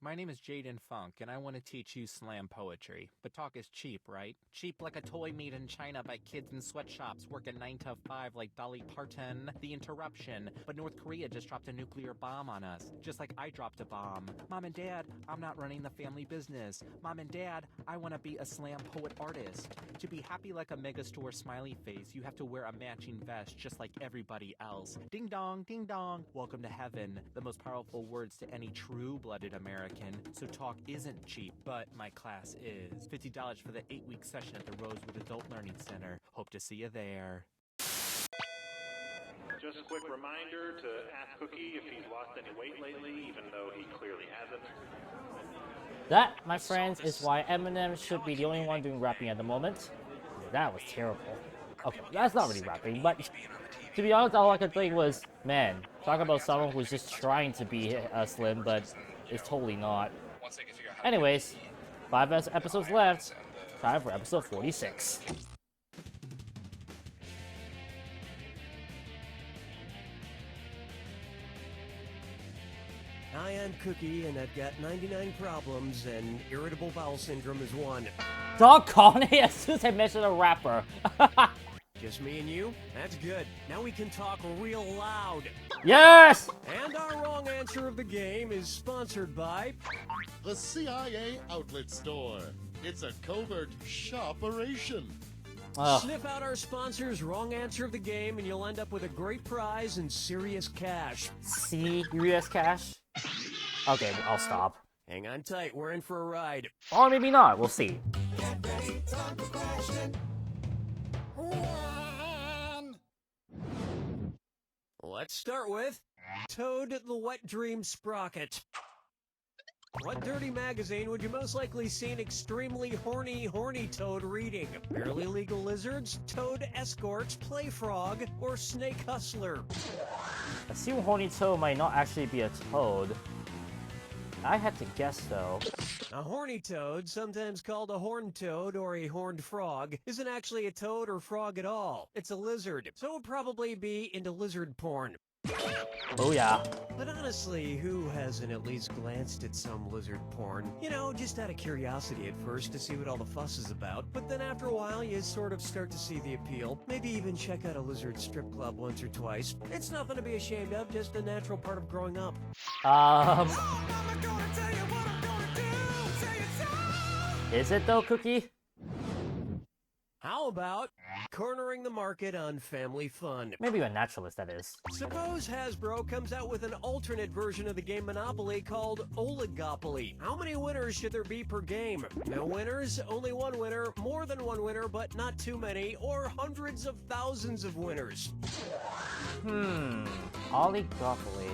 My name is Jaden Funk, and I want to teach you slam poetry. But talk is cheap, right? Cheap like a toy made in China by kids in sweatshops working 9 to 5 like Dolly Parton. The interruption. But North Korea just dropped a nuclear bomb on us, just like I dropped a bomb. Mom and Dad, I'm not running the family business. Mom and Dad, I want to be a slam poet artist. To be happy like a megastore smiley face, you have to wear a matching vest just like everybody else. Ding dong, ding dong. Welcome to heaven. The most powerful words to any true-blooded American. So talk isn't cheap, but my class is. $50 for the 8-week session at the Rosewood Adult Learning Center. Hope to see you there. Just a quick reminder to ask Cookie if he's lost any weight lately, even though he clearly hasn't. That, my friends, is why Eminem should be the only one doing rapping at the moment. That was terrible. Okay, that's not really rapping, but to be honest, all I could think was, man, talk about someone who's just trying to be slim, but is totally not. Anyways, 5 episodes left. Time for episode 46. Hi, I'm Cookie, and I've got 99 problems, and irritable bowel syndrome is one. Doggone it, as soon as I mentioned a rapper. Just me and you? That's good. Now we can talk real loud. Yes! And our wrong answer of the game is sponsored by... The CIA Outlet Store. It's a covert shop-operation. Sniff out our sponsor's wrong answer of the game, and you'll end up with a great prize and serious cash. Serious cash? Okay, I'll stop. Hang on tight, we're in for a ride. Or maybe not, we'll see. Get ready, time for question. Let's start with Toad the Wet Dream Sprocket. What dirty magazine would you most likely see an extremely horny Toad reading? Barely Legal Lizards, Toad Escorts, Play Frog, or Snake Hustler? Assume horny toad might not actually be a toad. I had to guess though. A horny toad, sometimes called a horned toad or a horned frog, isn't actually a toad or frog at all. It's a lizard, so it would probably be into lizard porn. Oh yeah. But honestly, who hasn't at least glanced at some lizard porn? You know, just out of curiosity at first to see what all the fuss is about, but then after a while you sort of start to see the appeal. Maybe even check out a lizard strip club once or twice. It's nothing to be ashamed of, just a natural part of growing up. Is it though, Cookie? How about cornering the market on family fun? Maybe a naturalist, that is. Suppose Hasbro comes out with an alternate version of the game Monopoly called Oligopoly. How many winners should there be per game? No winners, only one winner, more than one winner, but not too many, or hundreds of thousands of winners? Oligopoly.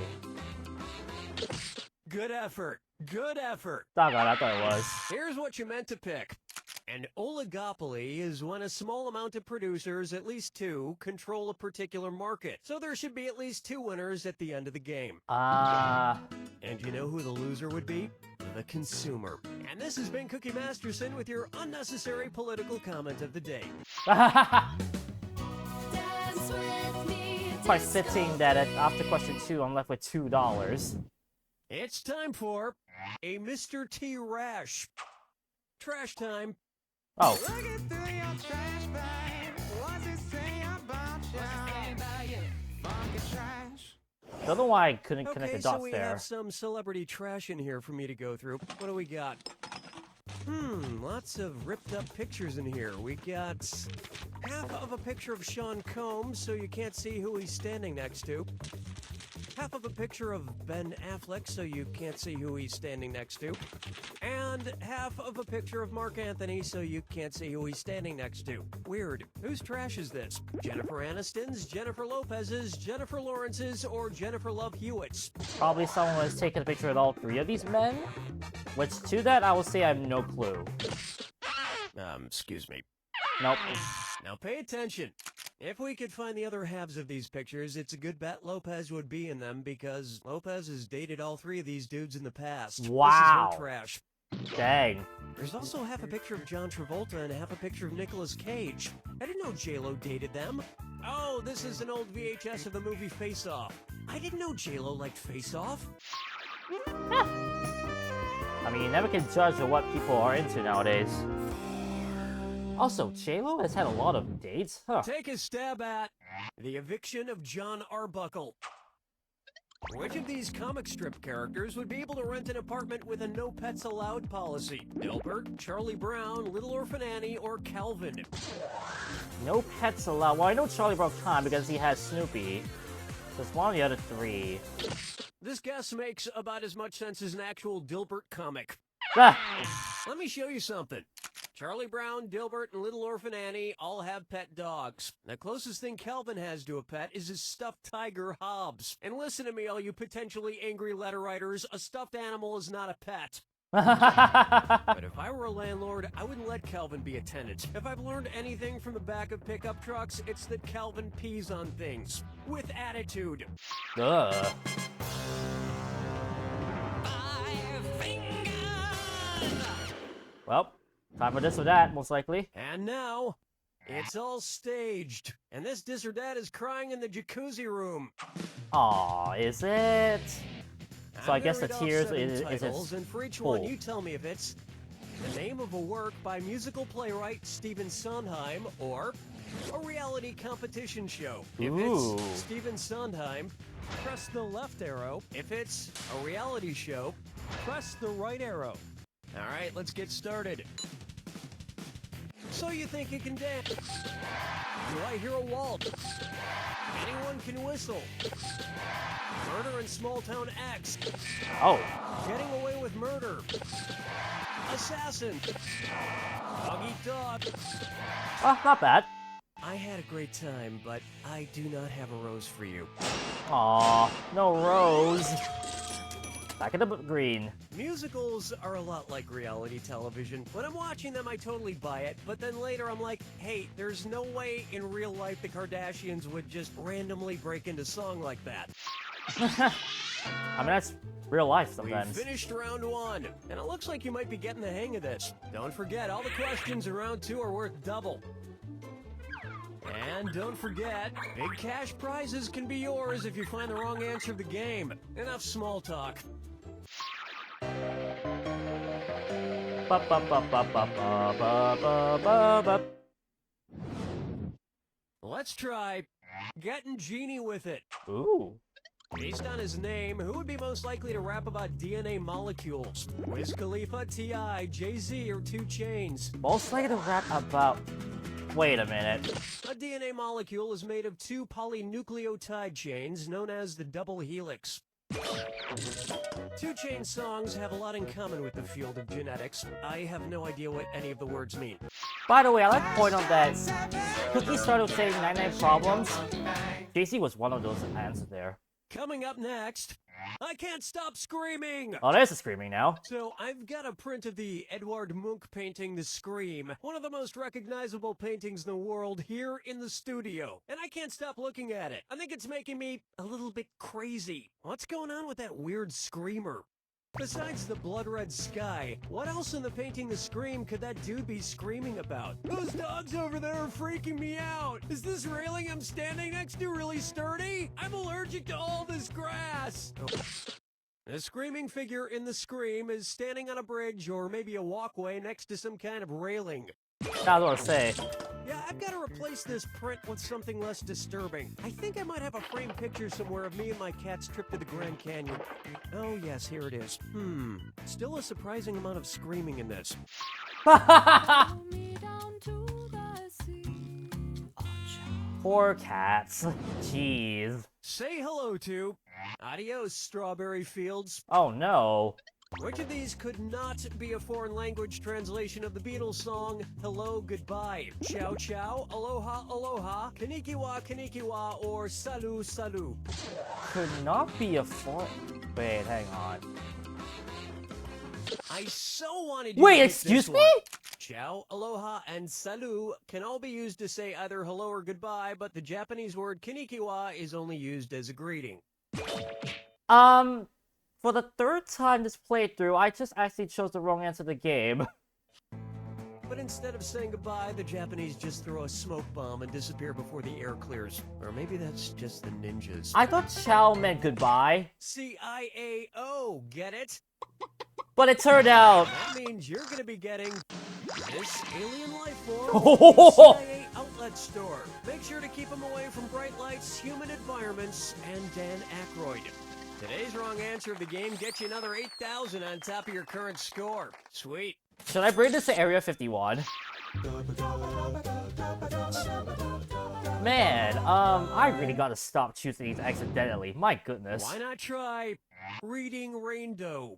Good effort. Good effort. Doggone, I thought it was. Here's what you meant to pick. An oligopoly is when a small amount of producers, at least 2, control a particular market. So there should be at least 2 winners at the end of the game. And you know who the loser would be? The consumer. And this has been Cookie Masterson with your unnecessary political comment of the day. Quite fitting that after question 2, I'm left with $2. It's time for a Mr. T Rash. Trash time. Oh. Don't know why I couldn't connect the dots so we there. have some celebrity trash in here for me to go through. What do we got? Lots of ripped up pictures in here. We got half of a picture of Sean Combs, so you can't see who he's standing next to. Half of a picture of Ben Affleck, so you can't see who he's standing next to. And half of a picture of Mark Anthony, so you can't see who he's standing next to. Weird. Whose trash is this? Jennifer Aniston's, Jennifer Lopez's, Jennifer Lawrence's, or Jennifer Love Hewitt's? Probably someone has taken a picture of all 3 of these men. Which, to that, I will say I have no clue. Excuse me. Nope. Now pay attention. If we could find the other halves of these pictures, it's a good bet Lopez would be in them because Lopez has dated all 3 of these dudes in the past. Wow. This is her trash. Dang. There's also half a picture of John Travolta and half a picture of Nicolas Cage. I didn't know J-Lo dated them. Oh, this is an old VHS of the movie Face Off. I didn't know J-Lo liked Face Off. I mean, you never can judge what people are into nowadays. Also, J-Lo has had a lot of dates? Huh. Take a stab at the eviction of John Arbuckle. Which of these comic strip characters would be able to rent an apartment with a no pets allowed policy? Dilbert, Charlie Brown, Little Orphan Annie, or Calvin? No pets allowed. Well, I know Charlie Brown can't because he has Snoopy. So it's one of the other three. This guess makes about as much sense as an actual Dilbert comic. Ah! Let me show you something. Charlie Brown, Dilbert, and Little Orphan Annie all have pet dogs. The closest thing Calvin has to a pet is his stuffed tiger, Hobbs. And listen to me, all you potentially angry letter writers, a stuffed animal is not a pet. But if I were a landlord, I wouldn't let Calvin be a tenant. If I've learned anything from the back of pickup trucks, it's that Calvin pees on things. With attitude. Duh. Well, time for this or that, most likely. And now, it's all staged. And this or that is crying in the jacuzzi room. Aw, is it? So I guess the read off tears 7 is titles, it and for each one, full? you tell me if it's the name of a work by musical playwright Stephen Sondheim or a reality competition show. If Ooh. it's Stephen Sondheim, press the left arrow. If it's a reality show, press the right arrow. All right, let's get started. So you think you can dance? Do I hear a waltz? Anyone can whistle. Murder in Small Town X. Oh. Getting Away with Murder. Assassin. Dog Eat Dog. Ah, not bad. I had a great time, but I do not have a rose for you. Aw, no rose. Back in the green. Musicals are a lot like reality television. When I'm watching them, I totally buy it, but then later I'm like, hey, there's no way in real life the Kardashians would just randomly break into song like that. I mean, that's real life sometimes. We finished round 1, and it looks like you might be getting the hang of this. Don't forget, all the questions in round 2 are worth double. And don't forget, big cash prizes can be yours if you find the wrong answer to the game. Enough small talk. Let's try getting Genie with it. Ooh. Based on his name, who would be most likely to rap about DNA molecules? Wiz Khalifa, T.I., Jay-Z, or 2 Chainz? Most likely to rap about... Wait a minute. A DNA molecule is made of 2 polynucleotide chains known as the double helix. 2 Chainz songs have a lot in common with the field of genetics. I have no idea what any of the words mean. By the way, I like to point out that Cookie started saying 99 Problems. JC was one of those answers there. Coming up next, I Can't Stop Screaming! Oh, there's a screaming now. So, I've got a print of the Edvard Munch painting The Scream, one of the most recognizable paintings in the world, here in the studio. And I can't stop looking at it. I think it's making me a little bit crazy. What's going on with that weird screamer? Besides the blood red sky, what else in the painting The Scream could that dude be screaming about? Those dogs over there are freaking me out! Is this railing I'm standing next to really sturdy? I'm allergic to all this grass! Oh. The screaming figure in The Scream is standing on a bridge or maybe a walkway next to some kind of railing. That's what I was gonna say. Yeah, I've got to replace this print with something less disturbing. I think I might have a framed picture somewhere of me and my cat's trip to the Grand Canyon. Oh yes, here it is. Still a surprising amount of screaming in this. Poor cats. Jeez. Say hello to. Adios, Strawberry Fields. Oh no. Which of these could not be a foreign language translation of the Beatles song Hello Goodbye? Ciao Ciao, Aloha Aloha, Konnichiwa Konnichiwa, or Salut Salut? Could not be a foreign... Wait, hang on. I so wanted you Wait, to pick excuse this me? one. Ciao, aloha, and salut can all be used to say either hello or goodbye, but the Japanese word konnichiwa is only used as a greeting. For the 3rd time this playthrough, I just actually chose the wrong answer to the game. But instead of saying goodbye, the Japanese just throw a smoke bomb and disappear before the air clears. Or maybe that's just the ninjas. I thought ciao meant goodbye, CIAO, get it? but it turned out... That means you're gonna be getting this alien life form Oh. CIA outlet store. Make sure to keep them away from bright lights, human environments, and Dan Aykroyd. Today's wrong answer of the game gets you another 8,000 on top of your current score. Sweet. Should I bring this to Area 51? Man, I really gotta stop choosing these accidentally. My goodness. Why not try reading Rainbow?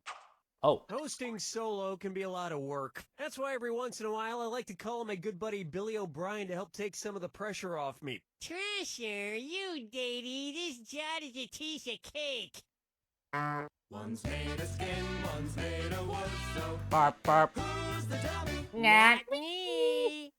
Oh. Hosting solo can be a lot of work. That's why every once in a while I like to call my good buddy Billy O'Brien to help take some of the pressure off me. Trasher, you datey, this jot is a piece of cake. One's made of skin, one's made of wood, so Barp, barp. who's the dummy? Not me.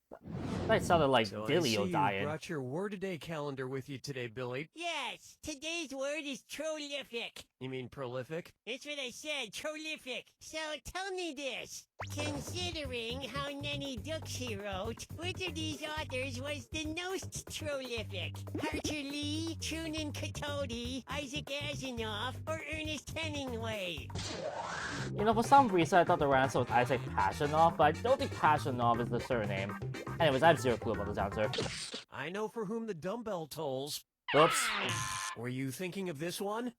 That sounded like So Billy I see O'Brien. you brought your word a day calendar with you today, Billy. Yes, today's word is prolific. You mean prolific? That's what I said, prolific. So tell me this. Considering how many books he wrote, which of these authors was the most prolific? Arthur Lee, Truman Capote, Isaac Asimov, or Ernest Hemingway? You know, for some reason I thought the answer was Isaac Asimov, but I don't think Asimov is the surname. Anyways, I have zero clue about this answer. I know for whom the dumbbell tolls. Oops. Were you thinking of this one?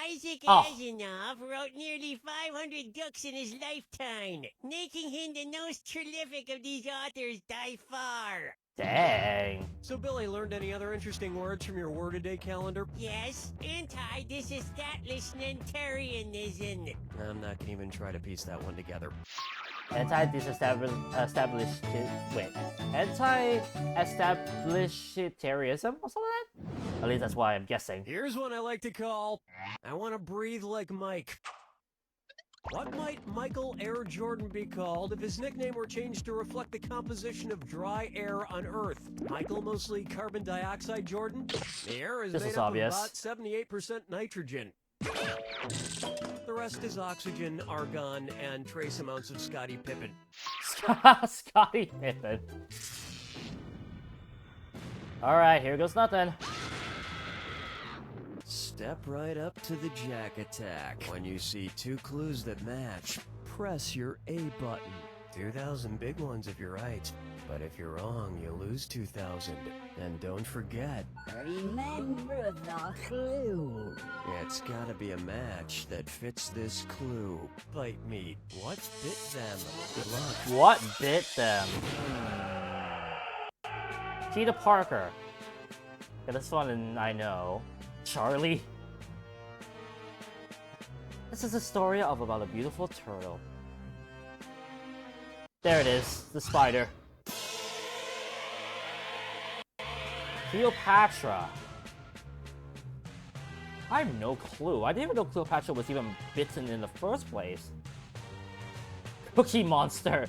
Isaac Oh. Asimov wrote nearly 500 books in his lifetime, making him the most prolific of these authors by far. Dang. So, Billy, learned any other interesting words from your word a day calendar? Yes, anti-disestablishmentarianism. I'm not gonna even try to piece that one together. Anti-establishmentarianism or something like that? At least that's why I'm guessing. Here's one I like to call, I want to breathe like Mike. What might Michael Air Jordan be called if his nickname were changed to reflect the composition of dry air on Earth? Michael mostly carbon dioxide Jordan? The air is This made is up obvious. of about 78% nitrogen. The rest is oxygen, argon, and trace amounts of Scottie Pippen. Scottie Pippen. Alright, here goes nothing. Step right up to the jack attack. When you see two clues that match, press your A button. 2,000 big ones if you're right. But if you're wrong, you lose 2,000. And don't forget, Remember the clue. it's gotta be a match that fits this clue. Bite me. What bit them? Good luck. What bit them? Peter Parker. Yeah, this one I know. Charlie. This is a story of about a beautiful turtle. There it is, the spider. Cleopatra. I have no clue. I didn't even know Cleopatra was even bitten in the first place. Cookie Monster.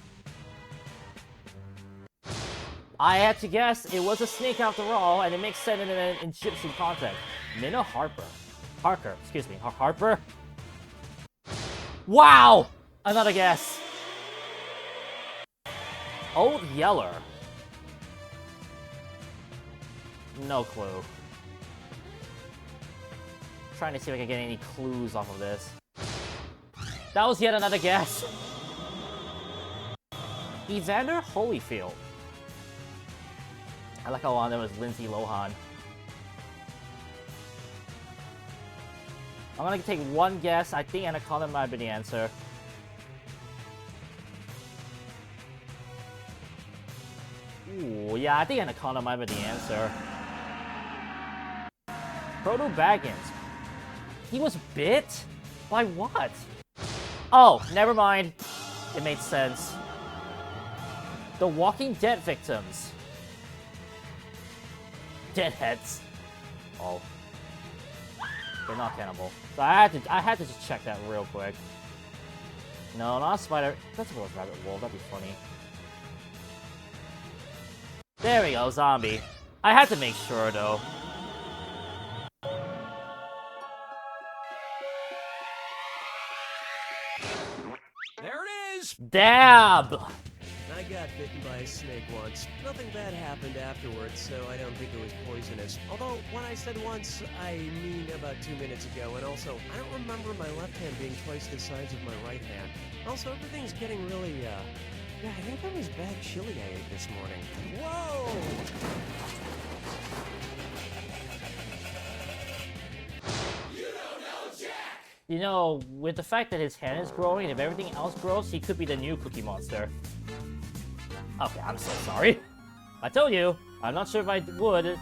I had to guess it was a snake after all, and it makes sense in an Egyptian context. Minna Harper. Parker, excuse me. Harper? Wow! Another guess. Old Yeller. No clue. Trying to see if I can get any clues off of this. That was yet another guess. Evander Holyfield. I like how one of them was Lindsay Lohan. I'm gonna take one guess. I think Anaconda might be the answer. Ooh, yeah, I think Anaconda might be the answer. Proto Baggins. He was bit? By what? Oh, never mind. It made sense. The Walking Dead victims. Deadheads. Oh. They're not cannibal. So I had to just check that real quick. No, not a spider. That's a rabbit wolf. That'd be funny. There we go, zombie. I had to make sure though. There it is! Dab! I got bitten by a snake once. Nothing bad happened afterwards, so I don't think it was poisonous. Although, when I said once, I mean about 2 minutes ago, and also, I don't remember my left hand being twice the size of my right hand. Also, everything's getting really, yeah, I think that was bad chili I ate this morning. Whoa! You know, with the fact that his hand is growing, and if everything else grows, he could be the new Cookie Monster. Okay, I'm so sorry. I told you, I'm not sure if I would